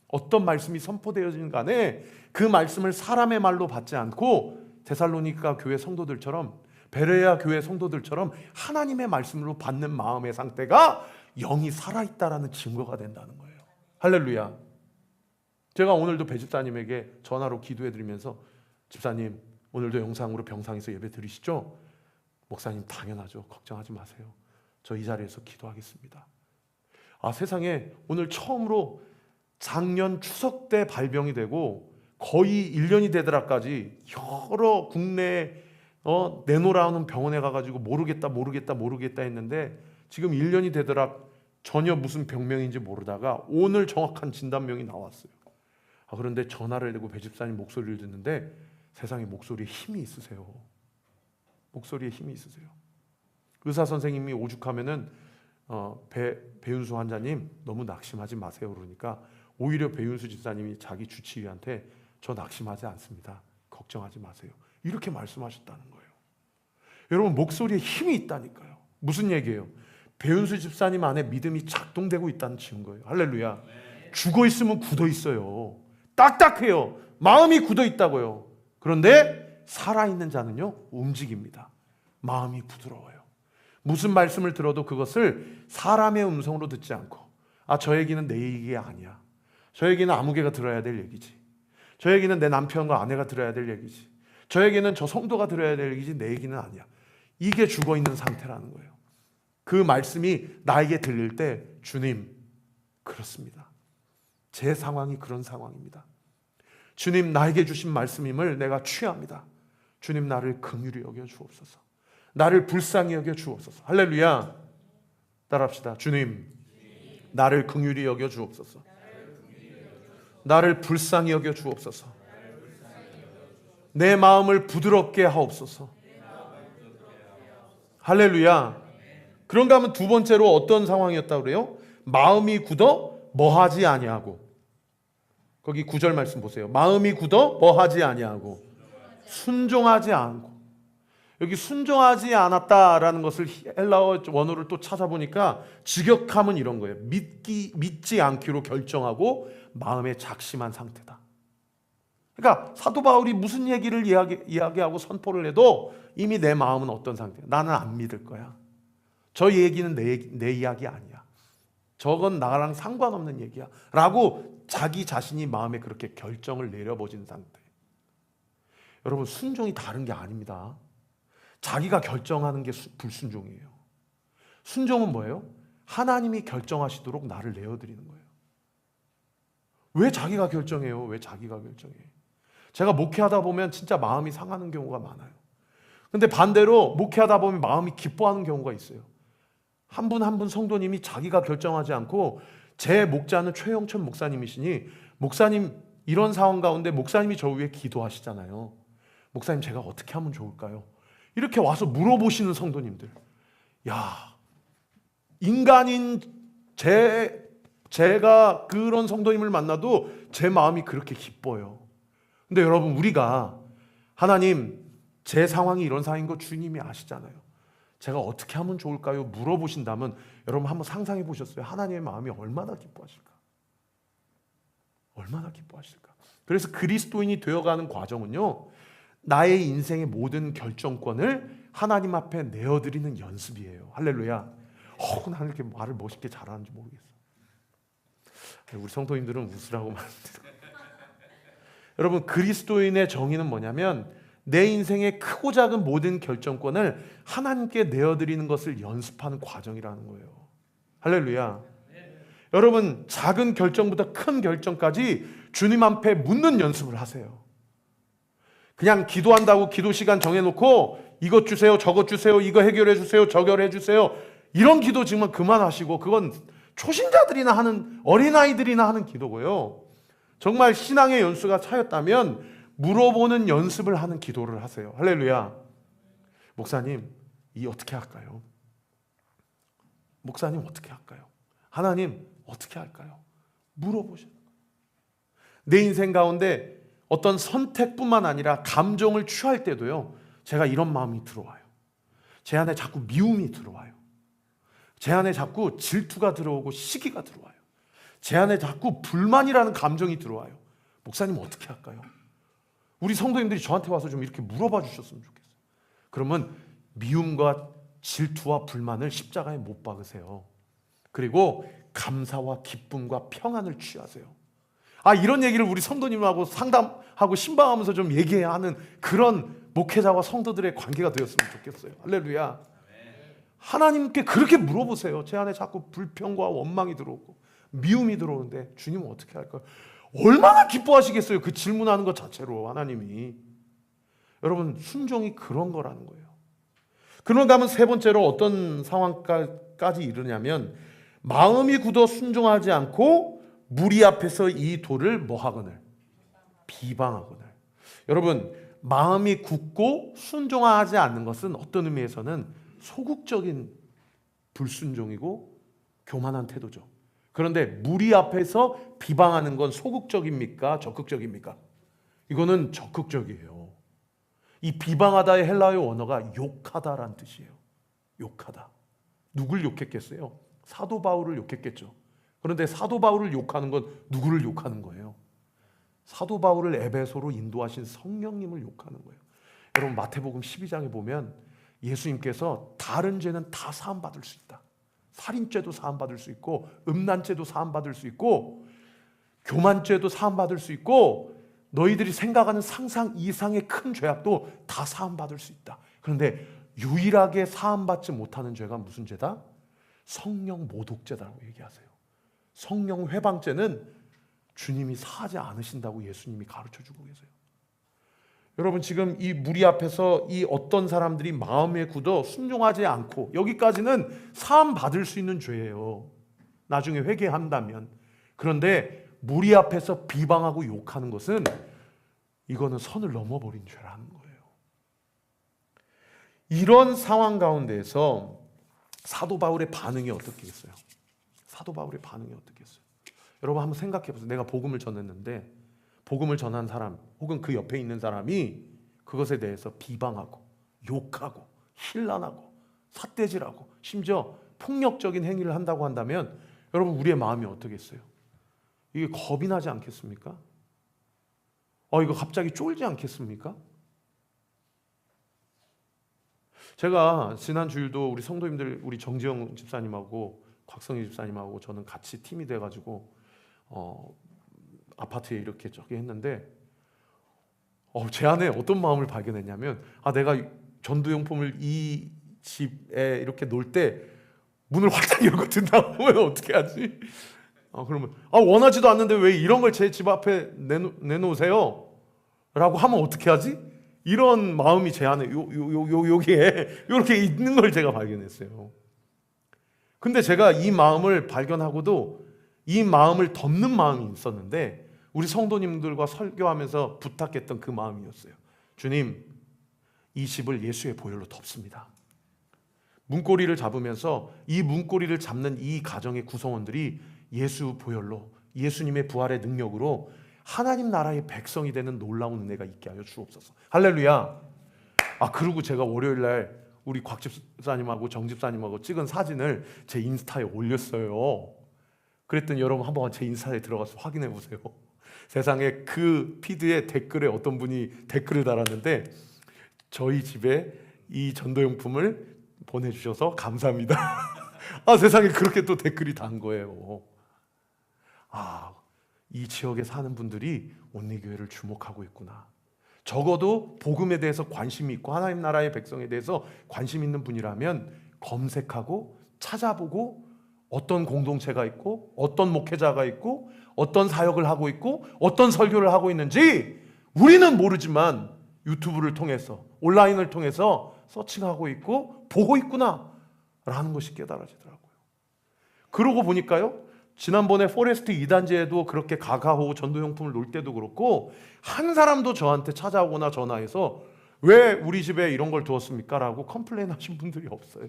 [SPEAKER 1] 어떤 말씀이 선포되어지는 간에 그 말씀을 사람의 말로 받지 않고 데살로니가 교회 성도들처럼, 베레아 교회 성도들처럼 하나님의 말씀으로 받는 마음의 상태가 영이 살아있다라는 증거가 된다는 거예요. 할렐루야. 제가 오늘도 배 집사님에게 전화로 기도해드리면서, 집사님 오늘도 영상으로 병상에서 예배 드리시죠? 목사님, 당연하죠. 걱정하지 마세요. 저 이 자리에서 기도하겠습니다. 세상에 오늘 처음으로 작년 추석 때 발병이 되고 거의 1년이 되더라까지 여러 국내 내놓으라는 병원에 가가지고 모르겠다 했는데 지금 1년이 되더라 전혀 무슨 병명인지 모르다가 오늘 정확한 진단명이 나왔어요. 그런데 전화를 내고 배 집사님 목소리를 듣는데 세상에 목소리에 힘이 있으세요. 목소리에 힘이 있으세요. 의사 선생님이 오죽하면은 배윤수 환자님 너무 낙심하지 마세요 그러니까 오히려 배윤수 집사님이 자기 주치의한테 저 낙심하지 않습니다, 걱정하지 마세요, 이렇게 말씀하셨다는 거예요. 여러분, 목소리에 힘이 있다니까요. 무슨 얘기예요? 배윤수 집사님 안에 믿음이 작동되고 있다는 증거예요. 할렐루야. 죽어 있으면 굳어 있어요. 딱딱해요. 마음이 굳어 있다고요. 그런데 살아있는 자는요, 움직입니다. 마음이 부드러워요. 무슨 말씀을 들어도 그것을 사람의 음성으로 듣지 않고, 저 얘기는 내 얘기가 아니야, 저 얘기는 아무개가 들어야 될 얘기지, 저 얘기는 내 남편과 아내가 들어야 될 얘기지, 저 얘기는 저 성도가 들어야 될 얘기지 내 얘기는 아니야. 이게 죽어있는 상태라는 거예요. 그 말씀이 나에게 들릴 때, 주님, 그렇습니다, 제 상황이 그런 상황입니다. 주님, 나에게 주신 말씀임을 내가 취합니다. 주님, 나를 긍휼히 여겨 주옵소서. 나를 불쌍히 여겨 주옵소서. 할렐루야. 따라합시다. 주님, 나를 긍휼히 여겨 주옵소서. 나를 불쌍히 여겨 주옵소서. 내 마음을 부드럽게 하옵소서. 할렐루야. 그런가 하면 두 번째로 어떤 상황이었다고 그래요? 마음이 굳어 뭐하지 아니하고. 거기 9절 말씀 보세요. 마음이 굳어 뭐하지 아니하고 순종하지 않고. 여기 순종하지 않았다라는 것을 헬라어 원어를 또 찾아보니까 직역하면 이런 거예요. 믿지 않기로 결정하고 마음에 작심한 상태다. 그러니까 사도 바울이 무슨 얘기를 이야기하고 선포를 해도 이미 내 마음은 어떤 상태야? 나는 안 믿을 거야. 저 얘기는 내 이야기 아니야. 저건 나랑 상관없는 얘기야 라고 자기 자신이 마음에 그렇게 결정을 내려버린 상태. 여러분, 순종이 다른 게 아닙니다. 자기가 결정하는 게 불순종이에요. 순종은 뭐예요? 하나님이 결정하시도록 나를 내어드리는 거예요. 왜 자기가 결정해요? 왜 자기가 결정해? 제가 목회하다 보면 진짜 마음이 상하는 경우가 많아요. 근데 반대로 목회하다 보면 마음이 기뻐하는 경우가 있어요. 한 분 한 분 성도님이 자기가 결정하지 않고, 제 목자는 최영천 목사님이시니, 목사님 이런 상황 가운데 목사님이 저 위에 기도하시잖아요. 목사님, 제가 어떻게 하면 좋을까요? 이렇게 와서 물어보시는 성도님들. 야, 인간인 제가 그런 성도님을 만나도 제 마음이 그렇게 기뻐요. 근데 여러분, 우리가 하나님, 제 상황이 이런 상황인 거 주님이 아시잖아요. 제가 어떻게 하면 좋을까요? 물어보신다면 여러분 한번 상상해 보셨어요? 하나님의 마음이 얼마나 기뻐하실까? 얼마나 기뻐하실까? 그래서 그리스도인이 되어가는 과정은요, 나의 인생의 모든 결정권을 하나님 앞에 내어드리는 연습이에요. 할렐루야. 나는 이렇게 말을 멋있게 잘하는지 모르겠어. 우리 성도님들은 웃으라고 말합니다. 여러분, 그리스도인의 정의는 뭐냐면 내 인생의 크고 작은 모든 결정권을 하나님께 내어드리는 것을 연습하는 과정이라는 거예요. 할렐루야. 여러분, 작은 결정부터 큰 결정까지 주님 앞에 묻는 연습을 하세요. 그냥 기도한다고 기도 시간 정해놓고 이것 주세요, 저것 주세요, 이거 해결해 주세요, 저거 해 주세요, 이런 기도 정말 그만하시고, 그건 초신자들이나 하는, 어린아이들이나 하는 기도고요. 정말 신앙의 연수가 차였다면 물어보는 연습을 하는 기도를 하세요. 할렐루야. 목사님, 이 어떻게 할까요? 목사님, 어떻게 할까요? 하나님, 어떻게 할까요? 물어보셔요. 내 인생 가운데 어떤 선택뿐만 아니라 감정을 취할 때도요, 제가 이런 마음이 들어와요. 제 안에 자꾸 미움이 들어와요. 제 안에 자꾸 질투가 들어오고 시기가 들어와요. 제 안에 자꾸 불만이라는 감정이 들어와요. 목사님, 어떻게 할까요? 우리 성도님들이 저한테 와서 좀 이렇게 물어봐 주셨으면 좋겠어요. 그러면 미움과 질투와 불만을 십자가에 못 박으세요. 그리고 감사와 기쁨과 평안을 취하세요. 이런 얘기를 우리 성도님하고 상담하고 신방하면서 좀 얘기해야 하는 그런 목회자와 성도들의 관계가 되었으면 좋겠어요. 할렐루야. 하나님께 그렇게 물어보세요. 제 안에 자꾸 불평과 원망이 들어오고 미움이 들어오는데 주님은 어떻게 할까요? 얼마나 기뻐하시겠어요, 그 질문하는 것 자체로. 하나님이, 여러분, 순종이 그런 거라는 거예요. 그런가 하면 세 번째로 어떤 상황까지 이르냐면, 마음이 굳어 순종하지 않고 무리 앞에서 이 도를 뭐 하거늘? 비방하거늘. 여러분, 마음이 굳고 순종하지 않는 것은 어떤 의미에서는 소극적인 불순종이고 교만한 태도죠. 그런데 무리 앞에서 비방하는 건 소극적입니까? 적극적입니까? 이거는 적극적이에요. 이 비방하다의 헬라어 원어가 욕하다라는 뜻이에요. 욕하다. 누굴 욕했겠어요? 사도 바울을 욕했겠죠. 그런데 사도 바울을 욕하는 건 누구를 욕하는 거예요? 사도 바울을 에베소로 인도하신 성령님을 욕하는 거예요. 여러분, 마태복음 12장에 보면 예수님께서 다른 죄는 다 사함받을 수 있다. 살인죄도 사함받을 수 있고, 음란죄도 사함받을 수 있고, 교만죄도 사함받을 수 있고, 너희들이 생각하는 상상 이상의 큰 죄악도 다 사함받을 수 있다. 그런데 유일하게 사함받지 못하는 죄가 무슨 죄다? 성령 모독죄라고 얘기하세요. 성령 회방죄는 주님이 사하지 않으신다고 예수님이 가르쳐주고 계세요. 여러분, 지금 이 무리 앞에서 이 어떤 사람들이 마음에 굳어 순종하지 않고, 여기까지는 사함 받을 수 있는 죄예요, 나중에 회개한다면. 그런데 무리 앞에서 비방하고 욕하는 것은, 이거는 선을 넘어버린 죄라는 거예요. 이런 상황 가운데에서 사도 바울의 반응이 어떻겠어요? 사도 바울의 반응이 어떻겠어요? 여러분, 한번 생각해 보세요. 내가 복음을 전했는데 복음을 전한 사람 혹은 그 옆에 있는 사람이 그것에 대해서 비방하고 욕하고 힐난하고 삿대질하고 심지어 폭력적인 행위를 한다고 한다면, 여러분, 우리의 마음이 어떻겠어요? 이게 겁이 나지 않겠습니까? 이거 갑자기 쫄지 않겠습니까? 제가 지난 주일도 우리 성도님들, 우리 정지영 집사님하고 곽성희 집사님하고 저는 같이 팀이 돼가지고 아파트에 이렇게 저기 했는데, 제 안에 어떤 마음을 발견했냐면, 내가 전도용품을 이 집에 이렇게 놓을 때 문을 활짝 열고 든다면 어떻게 하지? 그러면 원하지도 않는데 왜 이런 걸 제 집 앞에 내놓으세요? 라고 하면 어떻게 하지? 이런 마음이 제 안에 여기에 이렇게 있는 걸 제가 발견했어요. 근데 제가 이 마음을 발견하고도 이 마음을 덮는 마음이 있었는데, 우리 성도님들과 설교하면서 부탁했던 그 마음이었어요. 주님, 이 집을 예수의 보혈로 덮습니다. 문고리를 잡으면서 이 문고리를 잡는 이 가정의 구성원들이 예수 보혈로, 예수님의 부활의 능력으로 하나님 나라의 백성이 되는 놀라운 은혜가 있게 하여 주옵소서. 할렐루야. 그리고 제가 월요일날 우리 곽 집사님하고 정 집사님하고 찍은 사진을 제 인스타에 올렸어요. 그랬더니 여러분 한번 제 인스타에 들어가서 확인해 보세요. 세상에 그 피드에 댓글에 어떤 분이 댓글을 달았는데, 저희 집에 이 전도용품을 보내주셔서 감사합니다. 세상에 그렇게 또 댓글이 단 거예요. 이 지역에 사는 분들이 온리교회를 주목하고 있구나. 적어도 복음에 대해서 관심이 있고 하나님 나라의 백성에 대해서 관심 있는 분이라면 검색하고 찾아보고 어떤 공동체가 있고 어떤 목회자가 있고 어떤 사역을 하고 있고 어떤 설교를 하고 있는지 우리는 모르지만 유튜브를 통해서, 온라인을 통해서 서칭하고 있고 보고 있구나 라는 것이 깨달아지더라고요. 그러고 보니까요, 지난번에 포레스트 2단지에도 그렇게 가가호 전도용품을 놓을 때도 그렇고 한 사람도 저한테 찾아오거나 전화해서 왜 우리 집에 이런 걸 두었습니까? 라고 컴플레인 하신 분들이 없어요.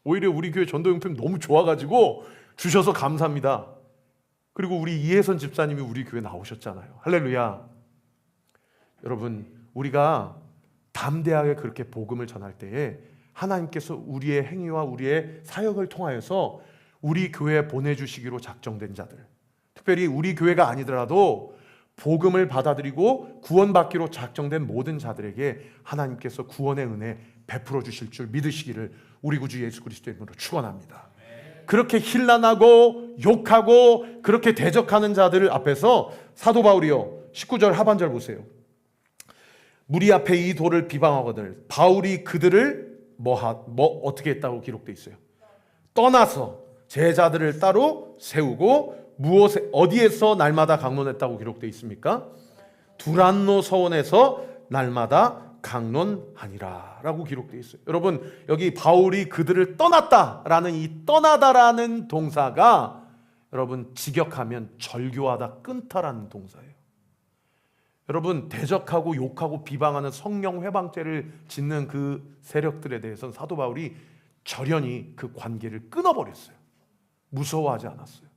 [SPEAKER 1] 오히려 우리 교회 전도용품이 너무 좋아가지고 주셔서 감사합니다. 그리고 우리 이혜선 집사님이 우리 교회 나오셨잖아요. 할렐루야. 여러분, 우리가 담대하게 그렇게 복음을 전할 때에 하나님께서 우리의 행위와 우리의 사역을 통하여서 우리 교회에 보내주시기로 작정된 자들, 특별히 우리 교회가 아니더라도 복음을 받아들이고 구원받기로 작정된 모든 자들에게 하나님께서 구원의 은혜 베풀어 주실 줄 믿으시기를 우리 구주 예수 그리스도의 이름으로 축원합니다. 그렇게 힐난하고 욕하고 그렇게 대적하는 자들 앞에서 사도 바울이요, 19절 하반절 보세요. 무리 앞에 이 돌을 비방하거늘 바울이 그들을 어떻게 했다고 기록되어 있어요? 떠나서 제자들을 따로 세우고 어디에서 날마다 강론했다고 기록되어 있습니까? 두란노 서원에서 날마다 강론하니라 라고 기록되어 있어요. 여러분, 여기 바울이 그들을 떠났다라는 이 떠나다라는 동사가 여러분 직역하면 절교하다, 끊다라는 동사예요. 여러분, 대적하고 욕하고 비방하는 성령 회방죄를 짓는 그 세력들에 대해서는 사도 바울이 절연히 그 관계를 끊어버렸어요. 무서워하지 않았어요.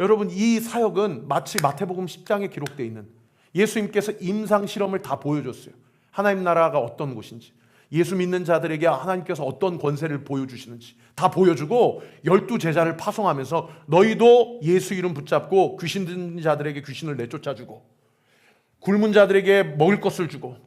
[SPEAKER 1] 여러분, 이 사역은 마치 마태복음 10장에 기록되어 있는 예수님께서 임상실험을 다 보여줬어요. 하나님 나라가 어떤 곳인지, 예수 믿는 자들에게 하나님께서 어떤 권세를 보여주시는지 다 보여주고 12제자를 파송하면서 너희도 예수 이름 붙잡고 귀신 든 자들에게 귀신을 내쫓아주고 굶은 자들에게 먹을 것을 주고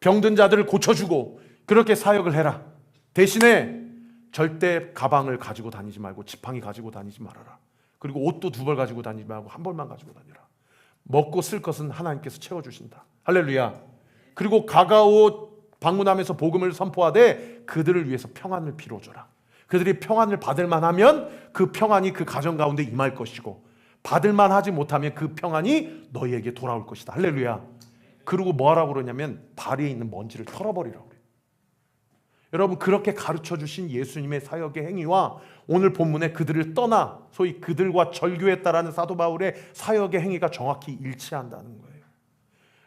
[SPEAKER 1] 병든 자들을 고쳐주고 그렇게 사역을 해라. 대신에 절대 가방을 가지고 다니지 말고 지팡이 가지고 다니지 말아라. 그리고 옷도 2벌 가지고 다니지 말고 1벌만 가지고 다니라. 먹고 쓸 것은 하나님께서 채워주신다. 할렐루야. 그리고 가가오 방문하면서 복음을 선포하되 그들을 위해서 평안을 빌어줘라. 그들이 평안을 받을만 하면 그 평안이 그 가정 가운데 임할 것이고 받을만 하지 못하면 그 평안이 너희에게 돌아올 것이다. 할렐루야. 그리고 뭐하라고 그러냐면 발에 있는 먼지를 털어버리라고 그래요. 여러분, 그렇게 가르쳐 주신 예수님의 사역의 행위와 오늘 본문에 그들을 떠나 소위 그들과 절교했다라는 사도 바울의 사역의 행위가 정확히 일치한다는 거예요.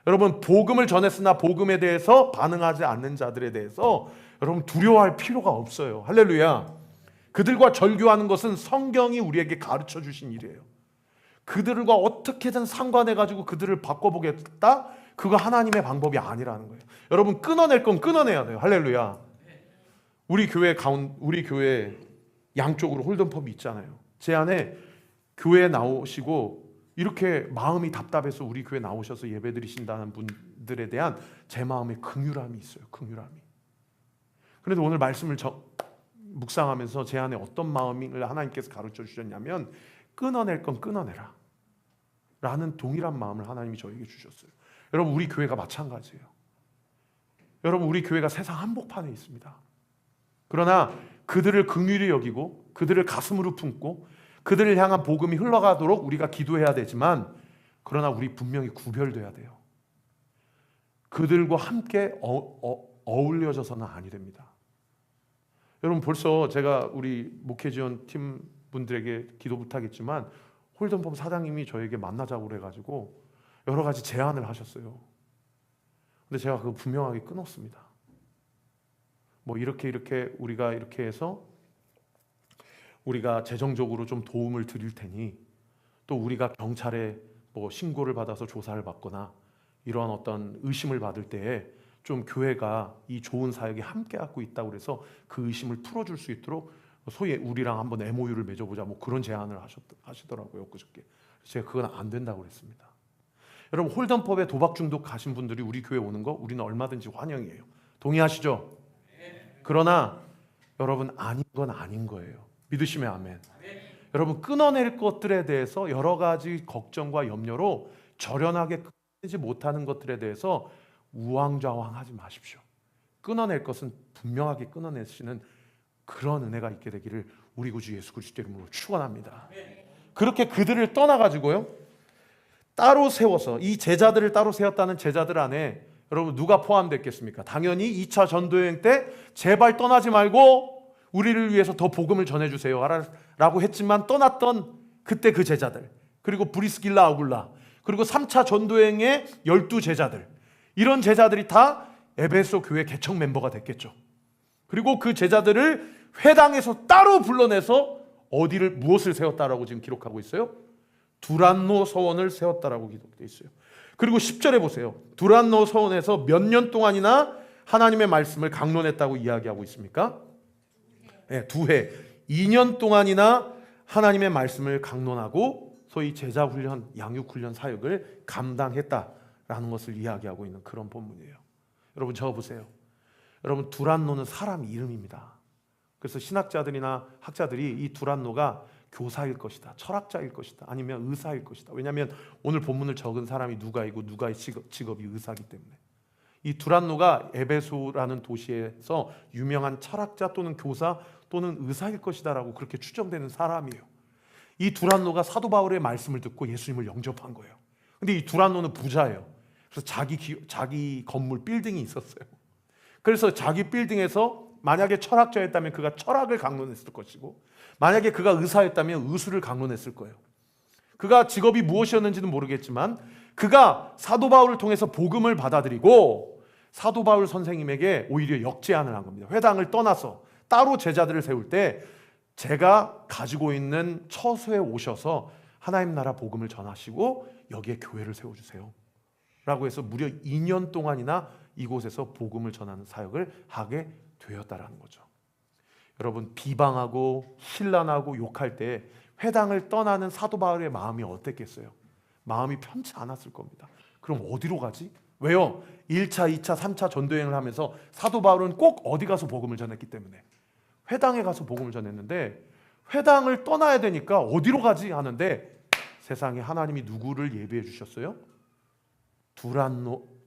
[SPEAKER 1] 여러분, 복음을 전했으나 복음에 대해서 반응하지 않는 자들에 대해서 여러분 두려워할 필요가 없어요. 할렐루야. 그들과 절교하는 것은 성경이 우리에게 가르쳐 주신 일이에요. 그들과 어떻게든 상관해가지고 그들을 바꿔보겠다? 그거 하나님의 방법이 아니라는 거예요. 여러분, 끊어낼 건 끊어내야 돼요. 할렐루야. 우리 교회 양쪽으로 홀덤펍이 있잖아요. 제 안에 교회에 나오시고 이렇게 마음이 답답해서 우리 교회 나오셔서 예배드리신다는 분들에 대한 제 마음에 긍휼함이 있어요. 긍휼함이. 그래도 오늘 말씀을 묵상하면서 제 안에 어떤 마음을 하나님께서 가르쳐 주셨냐면 끊어낼 건 끊어내라 라는 동일한 마음을 하나님이 저에게 주셨어요. 여러분, 우리 교회가 마찬가지예요. 여러분, 우리 교회가 세상 한복판에 있습니다. 그러나 그들을 긍휼히 여기고 그들을 가슴으로 품고 그들을 향한 복음이 흘러가도록 우리가 기도해야 되지만, 그러나 우리 분명히 구별돼야 돼요. 그들과 함께 어울려져서는 아니 됩니다. 여러분, 벌써 제가 우리 목회지원 팀 분들에게 기도 부탁했지만 홀덤펍 사장님이 저에게 만나자고 그래가지고 여러 가지 제안을 하셨어요. 근데 제가 그거 분명하게 끊었습니다. 뭐 이렇게 우리가 이렇게 해서 우리가 재정적으로 좀 도움을 드릴 테니, 또 우리가 경찰에 신고를 받아서 조사를 받거나 이러한 어떤 의심을 받을 때에 좀 교회가 이 좋은 사역에 함께 갖고 있다고 그래서 그 의심을 풀어줄 수 있도록 소위 우리랑 한번 MOU를 맺어보자, 그런 제안을 하시더라고요, 그저께. 제가 그건 안 된다고 그랬습니다. 여러분, 홀덤법에 도박 중독 가신 분들이 우리 교회 오는 거 우리는 얼마든지 환영이에요. 동의하시죠? 그러나 여러분, 아닌 건 아닌 거예요. 믿으시면 아멘. 여러분, 끊어낼 것들에 대해서 여러 가지 걱정과 염려로 절연하게 끊지 못하는 것들에 대해서 우왕좌왕하지 마십시오. 끊어낼 것은 분명하게 끊어내시는 그런 은혜가 있게 되기를 우리 구주 예수 그리스도 이름으로 축원합니다. 그렇게 그들을 떠나가지고요, 따로 세워서, 이 제자들을 따로 세웠다는 제자들 안에 여러분 누가 포함됐겠습니까? 당연히 2차 전도여행 때 제발 떠나지 말고 우리를 위해서 더 복음을 전해주세요 라고 했지만 떠났던 그때 그 제자들, 그리고 브리스길라 아굴라, 그리고 3차 전도여행의 12제자들, 이런 제자들이 다 에베소 교회 개척 멤버가 됐겠죠. 그리고 그 제자들을 회당에서 따로 불러내서 무엇을 세웠다라고 지금 기록하고 있어요? 두란노 서원을 세웠다라고 기록되어 있어요. 그리고 10절에 보세요. 두란노 서원에서 몇 년 동안이나 하나님의 말씀을 강론했다고 이야기하고 있습니까? 네, 2회. 2년 동안이나 하나님의 말씀을 강론하고 소위 제자 훈련, 양육 훈련 사역을 감당했다라는 것을 이야기하고 있는 그런 본문이에요. 여러분, 적어보세요. 여러분, 두란노는 사람 이름입니다. 그래서 신학자들이나 학자들이 이 두란노가 교사일 것이다, 철학자일 것이다, 아니면 의사일 것이다. 왜냐하면 오늘 본문을 적은 사람이 누가이고 누가의 직업이 의사이기 때문에. 이 두란노가 에베소라는 도시에서 유명한 철학자 또는 교사 또는 의사일 것이다 라고 그렇게 추정되는 사람이에요. 이 두란노가 사도 바울의 말씀을 듣고 예수님을 영접한 거예요. 근데 이 두란노는 부자예요. 그래서 자기 건물 빌딩이 있었어요. 그래서 자기 빌딩에서 만약에 철학자였다면 그가 철학을 강론했을 것이고, 만약에 그가 의사였다면 의술을 강론했을 거예요. 그가 직업이 무엇이었는지는 모르겠지만 그가 사도 바울을 통해서 복음을 받아들이고 사도 바울 선생님에게 오히려 역제안을 한 겁니다. 회당을 떠나서 따로 제자들을 세울 때 제가 가지고 있는 처소에 오셔서 하나님 나라 복음을 전하시고 여기에 교회를 세워주세요 라고 해서 무려 2년 동안이나 이곳에서 복음을 전하는 사역을 하게 되었다라는 거죠. 여러분, 비방하고 신란하고 욕할 때 회당을 떠나는 사도 바울의 마음이 어땠겠어요? 마음이 편치 않았을 겁니다. 그럼 어디로 가지? 왜요? 1차, 2차, 3차 전도여행을 하면서 사도 바울은 꼭 어디 가서 복음을 전했기 때문에 회당에 가서 복음을 전했는데, 회당을 떠나야 되니까 어디로 가지? 하는데 세상에 하나님이 누구를 예비해 주셨어요?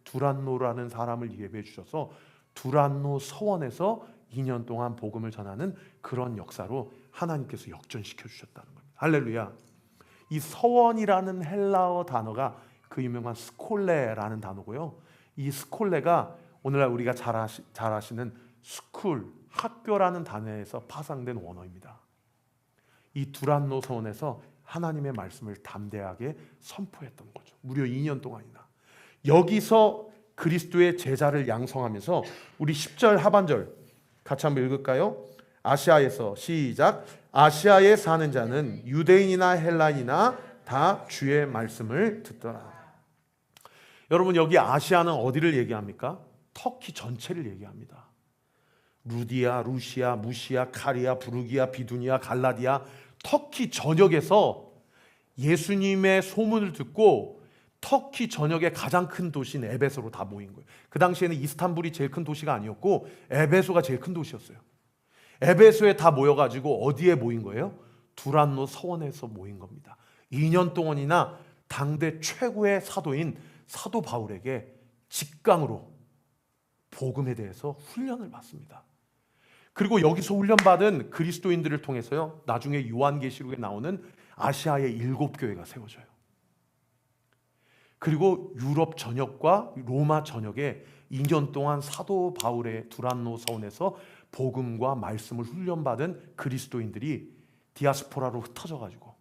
[SPEAKER 1] 두란노라는 사람을 예비해 주셔서 두란노 서원에서 2년 동안 복음을 전하는 그런 역사로 하나님께서 역전시켜 주셨다는 겁니다. 할렐루야. 이 서원이라는 헬라어 단어가 그 유명한 스콜레라는 단어고요. 이 스콜레가 오늘날 우리가 잘 아시는 스쿨, 학교라는 단어에서 파생된 원어입니다. 이 두란노 서원에서 하나님의 말씀을 담대하게 선포했던 거죠. 무려 2년 동안이나. 여기서 그리스도의 제자를 양성하면서 우리 10절 하반절 같이 한번 읽을까요? 아시아에서 시작. 아시아에 사는 자는 유대인이나 헬라인이나 다 주의 말씀을 듣더라. 여러분, 여기 아시아는 어디를 얘기합니까? 터키 전체를 얘기합니다. 루디아, 루시아, 무시아, 카리아, 부르기아, 비두니아, 갈라디아, 터키 전역에서 예수님의 소문을 듣고 터키 전역의 가장 큰 도시인 에베소로 다 모인 거예요. 그 당시에는 이스탄불이 제일 큰 도시가 아니었고 에베소가 제일 큰 도시였어요. 에베소에 다 모여가지고 어디에 모인 거예요? 두란노 서원에서 모인 겁니다. 2년 동안이나 당대 최고의 사도인 사도 바울에게 직강으로 복음에 대해서 훈련을 받습니다. 그리고 여기서 훈련받은 그리스도인들을 통해서요, 나중에 요한계시록에 나오는 아시아의 7교회가 세워져요. 그리고 유럽 전역과 로마 전역에 2년 동안 사도 바울의 두란노 서원에서 복음과 말씀을 훈련받은 그리스도인들이 디아스포라로 흩어져가지고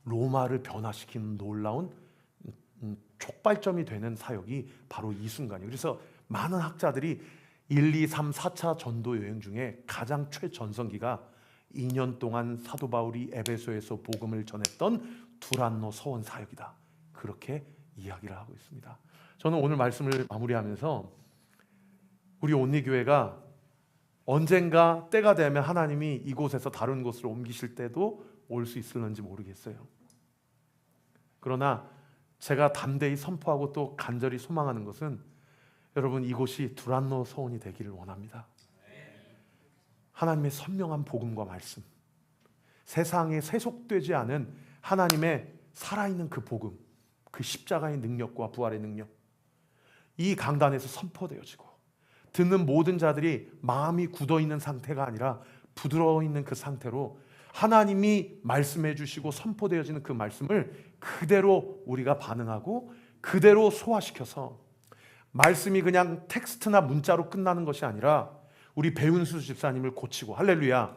[SPEAKER 1] 로마를 변화시키는 놀라운 촉발점이 되는 사역이 바로 이 순간이에요. 그래서 많은 학자들이 1, 2, 3, 4차 전도 여행 중에 가장 최전성기가 2년 동안 사도 바울이 에베소에서 복음을 전했던 두란노 서원 사역이다. 그렇게 이야기를 하고 있습니다. 저는 오늘 말씀을 마무리하면서 우리 온리교회가 언젠가 때가 되면 하나님이 이곳에서 다른 곳으로 옮기실 때도 올 수 있을는지 모르겠어요. 그러나 제가 담대히 선포하고 또 간절히 소망하는 것은 여러분, 이곳이 두란노 서원이 되기를 원합니다. 하나님의 선명한 복음과 말씀, 세상에 세속되지 않은 하나님의 살아있는 그 복음, 그 십자가의 능력과 부활의 능력, 이 강단에서 선포되어지고 듣는 모든 자들이 마음이 굳어있는 상태가 아니라 부드러워 있는 그 상태로 하나님이 말씀해 주시고 선포되어지는 그 말씀을 그대로 우리가 반응하고 그대로 소화시켜서, 말씀이 그냥 텍스트나 문자로 끝나는 것이 아니라 우리 배은수 집사님을 고치고, 할렐루야,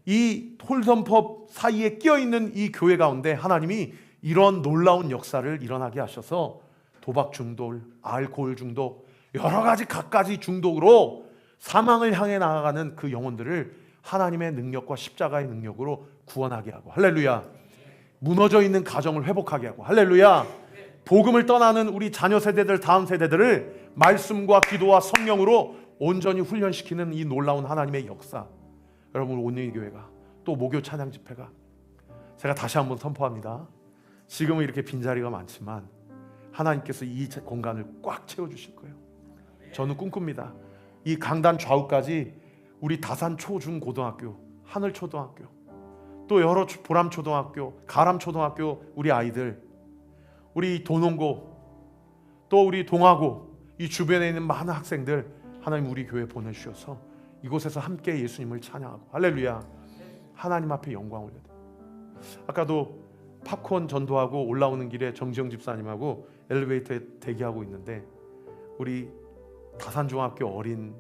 [SPEAKER 1] 이 홀덤법 사이에 끼어있는 이 교회 가운데 하나님이 이런 놀라운 역사를 일어나게 하셔서 도박 중독, 알코올 중독, 여러 가지 갖가지 중독으로 사망을 향해 나아가는 그 영혼들을 하나님의 능력과 십자가의 능력으로 구원하게 하고, 할렐루야, 무너져 있는 가정을 회복하게 하고, 할렐루야, 복음을 떠나는 우리 자녀 세대들, 다음 세대들을 말씀과 기도와 성령으로 온전히 훈련시키는 이 놀라운 하나님의 역사, 여러분, 온리교회가 또 목요 찬양 집회가, 제가 다시 한번 선포합니다. 지금은 이렇게 빈자리가 많지만 하나님께서 이 공간을 꽉 채워주실 거예요. 저는 꿈꿉니다. 이 강단 좌우까지 우리 다산 초중고등학교, 하늘초등학교, 또 여러 보람초등학교, 가람초등학교 우리 아이들, 우리 도농고, 또 우리 동아고, 이 주변에 있는 많은 학생들 하나님 우리 교회에 보내주셔서 이곳에서 함께 예수님을 찬양하고, 할렐루야, 하나님 앞에 영광 올려드립니다. 아까도 팝콘 전도하고 올라오는 길에 정지영 집사님하고 엘리베이터에 대기하고 있는데 우리 다산중학교 어린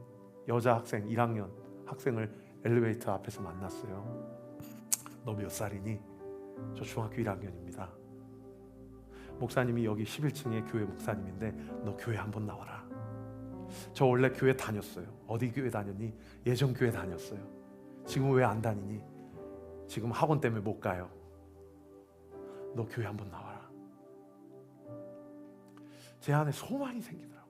[SPEAKER 1] 여자 학생 1학년 학생을 엘리베이터 앞에서 만났어요. 너 몇 살이니? 저 중학교 1학년입니다. 목사님이 여기 11층에 교회 목사님인데 너 교회 한번 나와라. 저 원래 교회 다녔어요. 어디 교회 다녔니? 예전 교회 다녔어요. 지금 왜 안 다니니? 지금 학원 때문에 못 가요. 너 교회 한번 나와라. 제 안에 소망이 생기더라고요.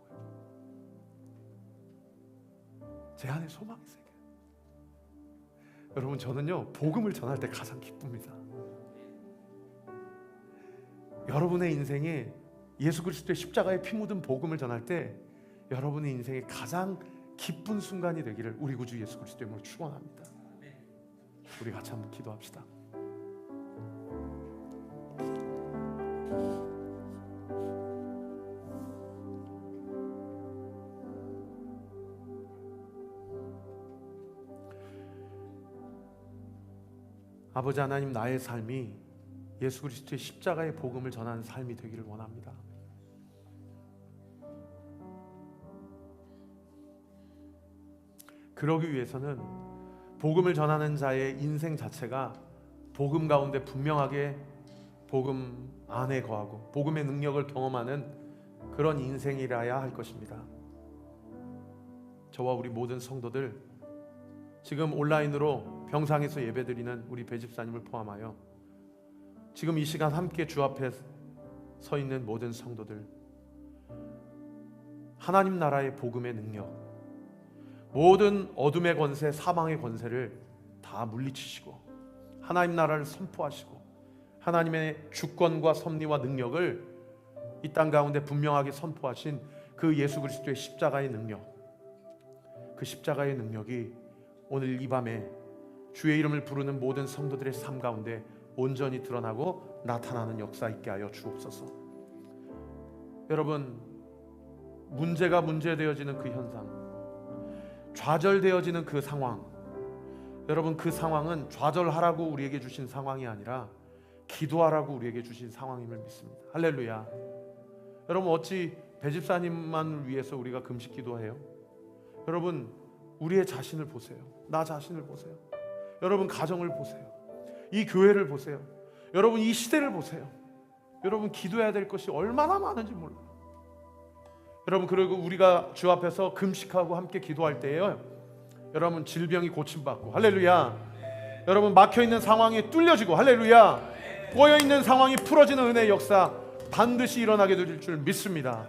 [SPEAKER 1] 제 안에 소망이 생겨요. 여러분, 저는요 복음을 전할 때 가장 기쁩니다. 여러분의 인생에 예수 그리스도의 십자가에 피 묻은 복음을 전할 때 여러분의 인생에 가장 기쁜 순간이 되기를 우리 구주 예수 그리스도의 이름으로 축원합니다. 우리 같이 한번 기도합시다. 아버지 하나님, 나의 삶이 예수 그리스도의 십자가의 복음을 전하는 삶이 되기를 원합니다. 그러기 위해서는 복음을 전하는 자의 인생 자체가 복음 가운데 분명하게 복음 안에 거하고 복음의 능력을 경험하는 그런 인생이라야 할 것입니다. 저와 우리 모든 성도들, 지금 온라인으로 병상에서 예배드리는 우리 배집사님을 포함하여 지금 이 시간 함께 주 앞에 서 있는 모든 성도들, 하나님 나라의 복음의 능력, 모든 어둠의 권세, 사망의 권세를 다 물리치시고 하나님 나라를 선포하시고 하나님의 주권과 섭리와 능력을 이 땅 가운데 분명하게 선포하신 그 예수 그리스도의 십자가의 능력, 그 십자가의 능력이 오늘 이 밤에 주의 이름을 부르는 모든 성도들의 삶 가운데 온전히 드러나고 나타나는 역사 있게 하여 주옵소서. 여러분, 문제가 문제되어지는 그 현상, 좌절되어지는 그 상황, 여러분, 그 상황은 좌절하라고 우리에게 주신 상황이 아니라 기도하라고 우리에게 주신 상황임을 믿습니다. 할렐루야. 여러분, 어찌 배집사님만을 위해서 우리가 금식 기도해요? 여러분, 우리의 자신을 보세요. 나 자신을 보세요. 여러분, 가정을 보세요. 이 교회를 보세요. 여러분, 이 시대를 보세요. 여러분, 기도해야 될 것이 얼마나 많은지 몰라요. 여러분, 그리고 우리가 주 앞에서 금식하고 함께 기도할 때에요, 여러분, 질병이 고침받고, 할렐루야, 여러분 막혀있는 상황이 뚫려지고 할렐루야, 꼬여있는 상황이 풀어지는 은혜의 역사 반드시 일어나게 될 줄 믿습니다.